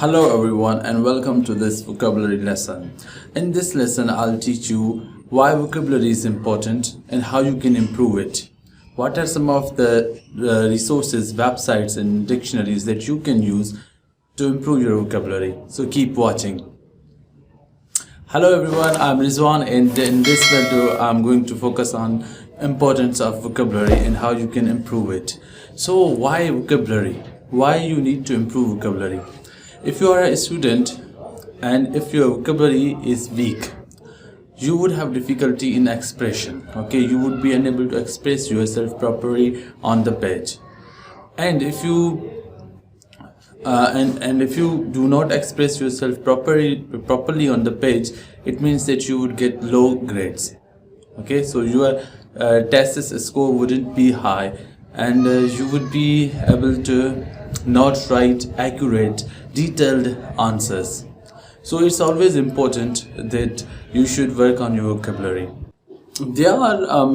Hello everyone and welcome to this vocabulary lesson. In this lesson I'll teach you why vocabulary is important and how you can improve it. What are some of the resources, websites and dictionaries that you can use to improve your vocabulary. So keep watching. Hello everyone, I'm Rizwan and in this video I'm going to focus on importance of vocabulary and how you can improve it. So why vocabulary? Why you need to improve vocabulary? If you are a student and if your vocabulary is weak, you would have difficulty in expression. Okay, you would be unable to express yourself properly on the page. And if you if you do not express yourself properly on the page, it means that you would get low grades. Okay, so your test score wouldn't be high, and you would be able to not write accurate, detailed answers. So it's always important that you should work on your vocabulary. There are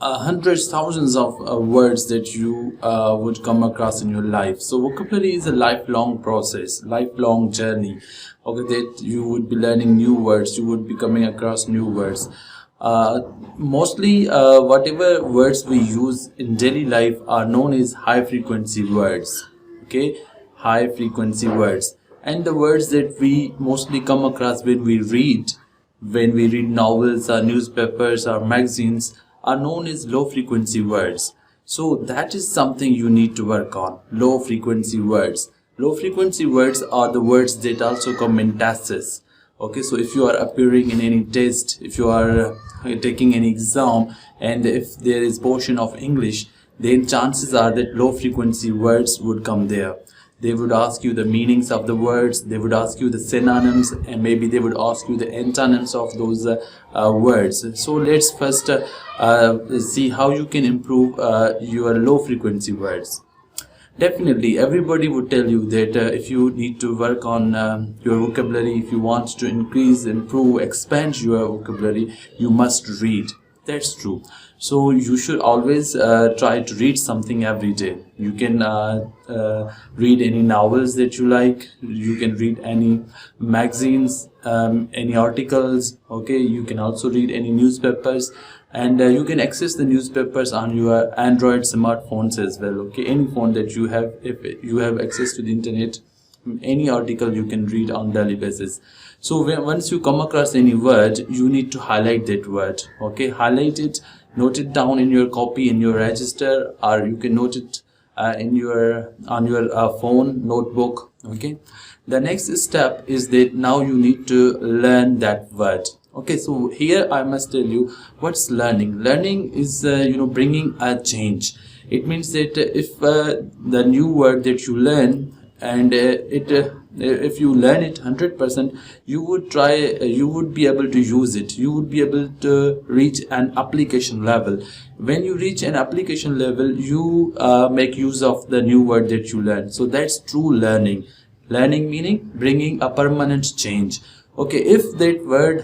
hundreds, thousands of words that you would come across in your life. So vocabulary is a lifelong process, lifelong journey. Okay, that you would be learning new words, you would be coming across new words. Mostly whatever words we use in daily life are known as high frequency words. Okay, high frequency words. And the words that we mostly come across when we read novels or newspapers or magazines are known as low frequency words. So that is something you need to work on. Low frequency words. Low frequency words are the words that also come in tests. Okay, so if you are appearing in any test, if you are taking any exam, and if there is portion of English, then chances are that low frequency words would come there. They would ask you the meanings of the words, they would ask you the synonyms, and maybe they would ask you the antonyms of those words. So let's first see how you can improve your low frequency words. Definitely, everybody would tell you that if you need to work on your vocabulary, if you want to increase, improve, expand your vocabulary, you must read. That's true. So you should always try to read something every day. You can read any novels that you like. You can read any magazines, any articles. Okay, you can also read any newspapers, and you can access the newspapers on your Android smartphones as well. Okay, any phone that you have, if you have access to the internet, any article you can read on daily basis. So once you come across any word, you need to highlight that word. Okay, highlight it, note it down in your copy, in your register, or you can note it on your phone, notebook. Okay, the next step is that now you need to learn that word. Okay, so here I must tell you what's learning. Learning is bringing a change. It means that if the new word that you learn, and if you learn it 100%, you would be able to use it. You would be able to reach an application level. When you reach an application level, you make use of the new word that you learn. So that's true learning. Learning meaning bringing a permanent change. Okay, if that word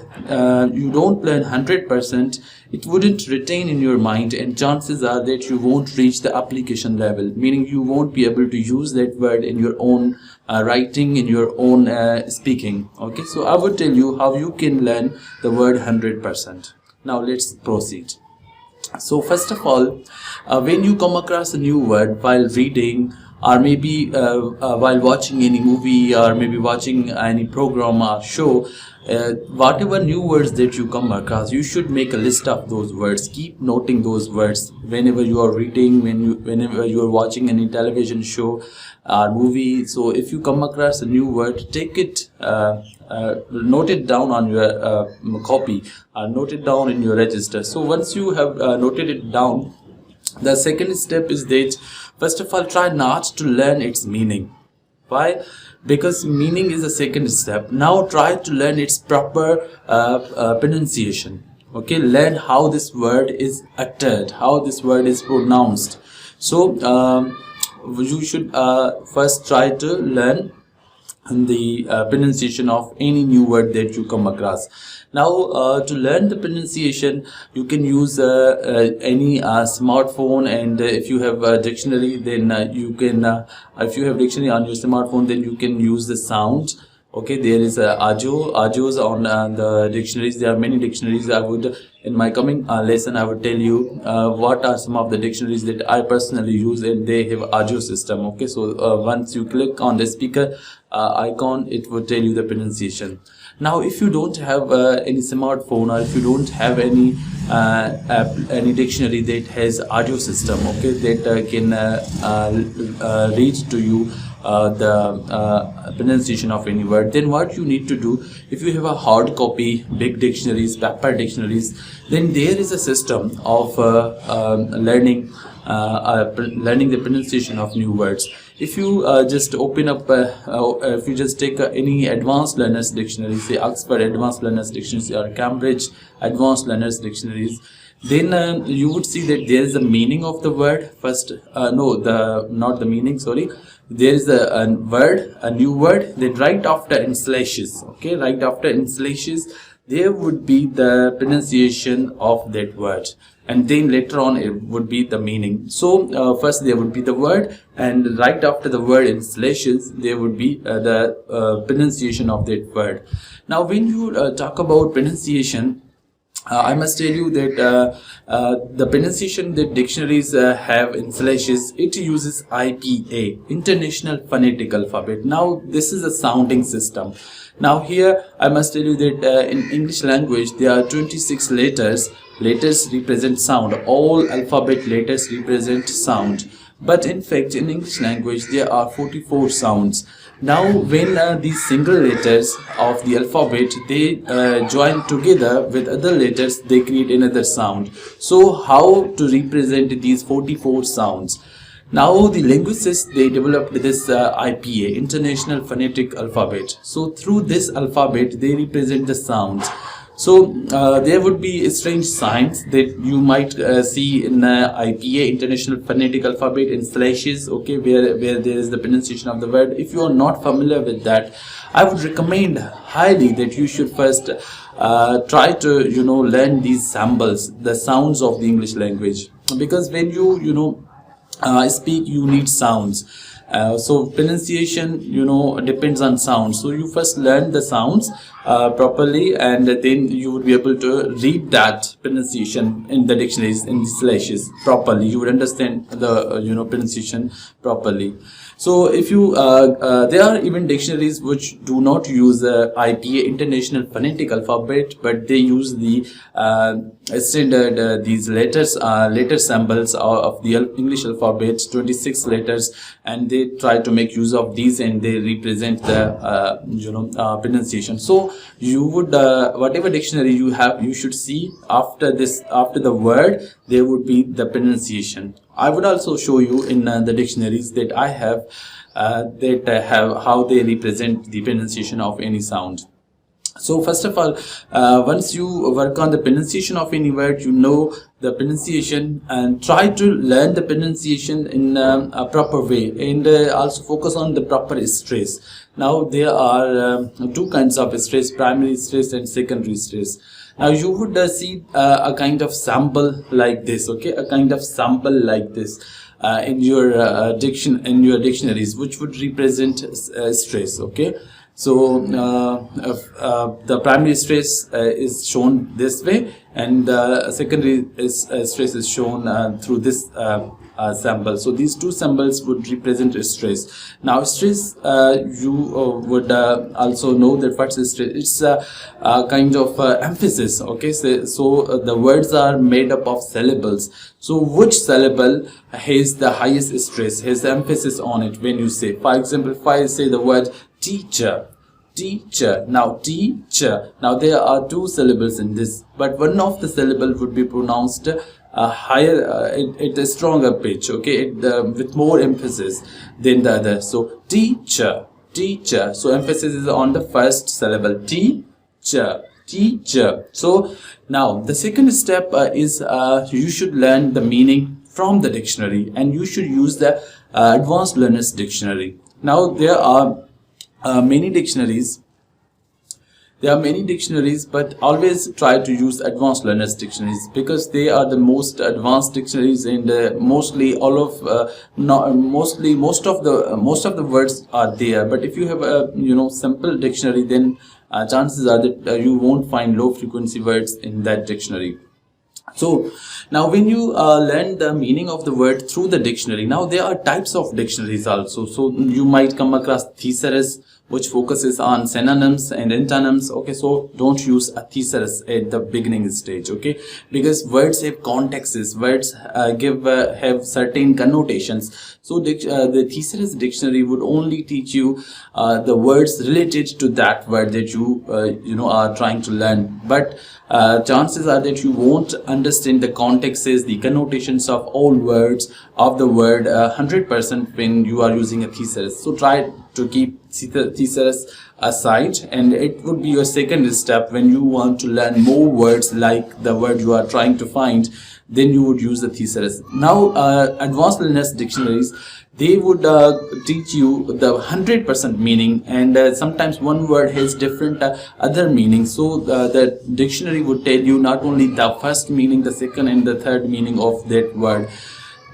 you don't learn 100%, it wouldn't retain in your mind, and chances are that you won't reach the application level, meaning you won't be able to use that word in your own writing, in your own speaking. Okay, so I would tell you how you can learn the word 100%. Now let's proceed. So first of all, when you come across a new word while reading, or maybe while watching any movie, or maybe watching any program or show, whatever new words that you come across, you should make a list of those words. Keep noting those words whenever you are reading, whenever you are watching any television show or movie. So if you come across a new word, take it, note it down on your copy, or note it down in your register. So once you have noted it down, the second step is that first of all, try not to learn its meaning. Why? Because meaning is the second step. Now try to learn its proper pronunciation. Okay, learn how this word is uttered, how this word is pronounced. So you should first try to learn and the pronunciation of any new word that you come across. Now to learn the pronunciation, you can use any smartphone, and if you have a dictionary, then you can if you have dictionary on your smartphone, then you can use the sounds. Okay, there is Ajos on the dictionaries. There are many dictionaries. I would, in my coming lesson, I would tell you what are some of the dictionaries that I personally use, and they have Ajo system. Okay, so once you click on the speaker icon, it will tell you the pronunciation. Now, if you don't have any smartphone, or if you don't have any dictionary that has audio system, okay, that can read to you the pronunciation of any word, then what you need to do, if you have a hard copy, big dictionaries, paper dictionaries, then there is a system of learning the pronunciation of new words. If you just open up, if you just take any advanced learners dictionary, say Oxford Advanced Learners Dictionary or Cambridge Advanced Learners Dictionaries, then you would see that there is a meaning of the word first. Not the meaning, sorry. There is a word, a new word, then right after in slashes, okay, right after in slashes, there would be the pronunciation of that word, and then later on it would be the meaning. So first there would be the word, and right after the word in slashes, there would be the pronunciation of that word. Now when you talk about pronunciation, I must tell you that the pronunciation that dictionaries have in slashes, it uses IPA, International Phonetic Alphabet. Now this is a sounding system. Now here I must tell you that in English language there are 26 letters. Letters represent sound. All alphabet letters represent sound. But in fact in English language there are 44 sounds. Now when these single letters of the alphabet, they join together with other letters, they create another sound. So how to represent these 44 sounds? Now the linguists, they developed this IPA, International Phonetic Alphabet. So through this alphabet they represent the sounds. So there would be strange signs that you might see in IPA, International Phonetic Alphabet, in slashes, okay, where there is the pronunciation of the word. If you are not familiar with that, I would recommend highly that you should first try to learn these symbols, the sounds of the English language, because when you speak, you need sounds. So pronunciation depends on sounds. So you first learn the sounds properly, and then you would be able to read that pronunciation in the dictionaries, in the slashes properly. You would understand the pronunciation properly. So if you there are even dictionaries which do not use IPA, International Phonetic Alphabet, but they use the standard these letter symbols of the English alphabet, 26 letters, and they try to make use of these, and they represent the pronunciation. So you would whatever dictionary you have, you should see after the word there would be the pronunciation. I would also show you in the dictionaries that I have how they represent the pronunciation of any sound. So first of all, once you work on the pronunciation of any word, you know the pronunciation, and try to learn the pronunciation in a proper way, and also focus on the proper stress. Now there are two kinds of stress: primary stress and secondary stress. Now you would see a kind of sample like this, okay, a kind of sample like this in your dictionaries, which would represent stress, okay. So the primary stress is shown this way, and secondary stress is shown through this symbol. So these two symbols would represent stress. Now stress, you would also know that what's stress. It's a kind of emphasis, okay. So the words are made up of syllables. So which syllable has the highest stress, has the emphasis on it when you say? For example, if I say the word teacher, now teacher, now there are two syllables in this, but one of the syllable would be pronounced higher, at a stronger pitch, okay, with more emphasis than the other. So teacher, so emphasis is on the first syllable, teacher. So now the second step is you should learn the meaning from the dictionary, and you should use the Advanced Learners Dictionary. Now there are many dictionaries. There are many dictionaries, but always try to use advanced learners dictionaries, because they are the most advanced dictionaries, and mostly all of mostly most of the words are there. But if you have a simple dictionary, then chances are that you won't find low frequency words in that dictionary. So now when you learn the meaning of the word through the dictionary, now there are types of dictionaries also. So you might come across thesaurus, which focuses on synonyms and antonyms. Okay, so don't use a thesaurus at the beginning stage, okay, because words have contexts, words have certain connotations. So the thesaurus dictionary would only teach you the words related to that word that you are trying to learn, but chances are that you won't understand the contexts, the connotations of all words of the word 100% when you are using a thesaurus. So try to keep thesaurus aside, and it would be your second step when you want to learn more words like the word you are trying to find. Then you would use the thesaurus. Now advanced learners dictionaries, they would teach you the 100% meaning, and sometimes one word has different other meanings. So the dictionary would tell you not only the first meaning, the second and the third meaning of that word.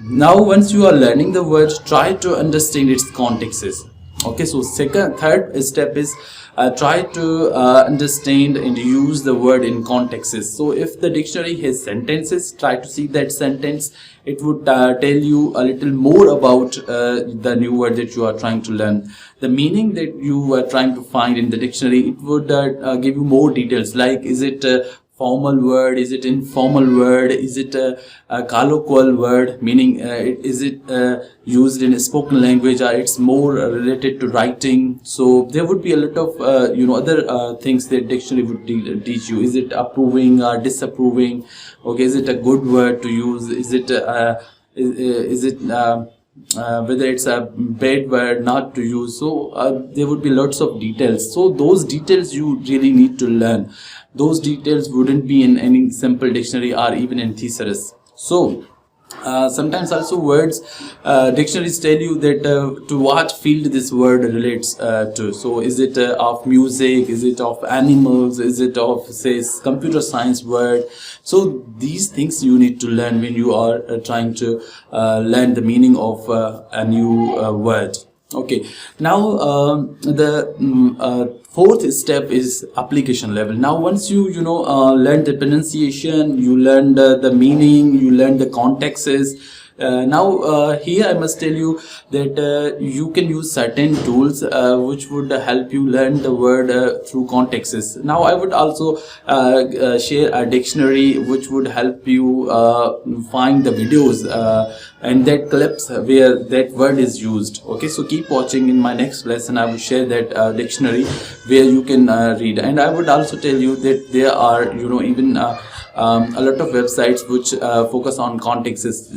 Now once you are learning the word, try to understand its contexts. Okay, so third step is try to understand and use the word in contexts. So if the dictionary has sentences, try to see that sentence. It would tell you a little more about the new word that you are trying to learn. The meaning that you are trying to find in the dictionary, it would give you more details, like is it formal word, is it informal word, is it a colloquial word, meaning is it used in a spoken language, or it's more related to writing. So there would be a lot of other things that dictionary would teach you. Is it approving or disapproving? Okay, is it a good word to use? Is it whether it's a bad word not to use? So there would be lots of details. So those details you really need to learn. Those details wouldn't be in any simple dictionary or even in thesaurus. So sometimes also words, dictionaries tell you that to what field this word relates to. So is it of music, is it of animals, is it of, say, computer science word? So these things you need to learn when you are trying to learn the meaning of a new word. Okay, now the fourth step is application level. Now once you learn the pronunciation, you learn the meaning, you learn the contexts. Now here I must tell you that you can use certain tools which would help you learn the word through contexts. Now I would also share a dictionary which would help you find the videos and that clips where that word is used. Okay, so keep watching. In my next lesson I will share that dictionary where you can read. And I would also tell you that there are even a lot of websites which focus on contexts.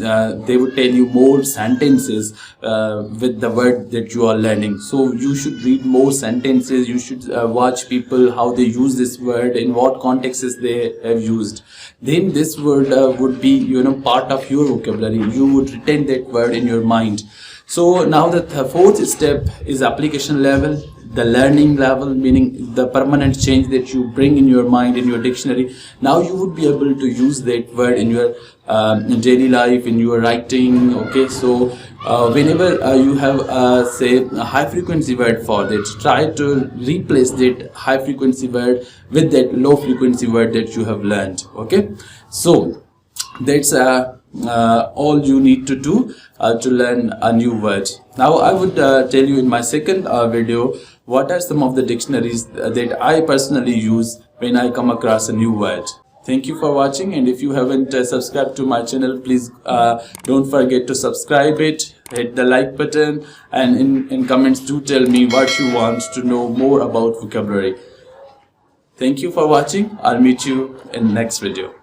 They would tell you more sentences with the word that you are learning. So you should read more sentences. You should watch people how they use this word, in what contexts they have used. Then this word would be part of your vocabulary. You would retain that word in your mind. So now the fourth step is application level. The learning level, meaning the permanent change that you bring in your mind, in your dictionary. Now you would be able to use that word in your daily life, in your writing. Okay, so whenever you have say a high frequency word for that, try to replace that high frequency word with that low frequency word that you have learned. Okay, so that's all you need to do to learn a new word. Now I would tell you in my second video what are some of the dictionaries that I personally use when I come across a new word. Thank you for watching, and if you haven't subscribed to my channel, please don't forget to subscribe it, hit the like button, and in comments do tell me what you want to know more about vocabulary. Thank you for watching. I'll meet you in next video.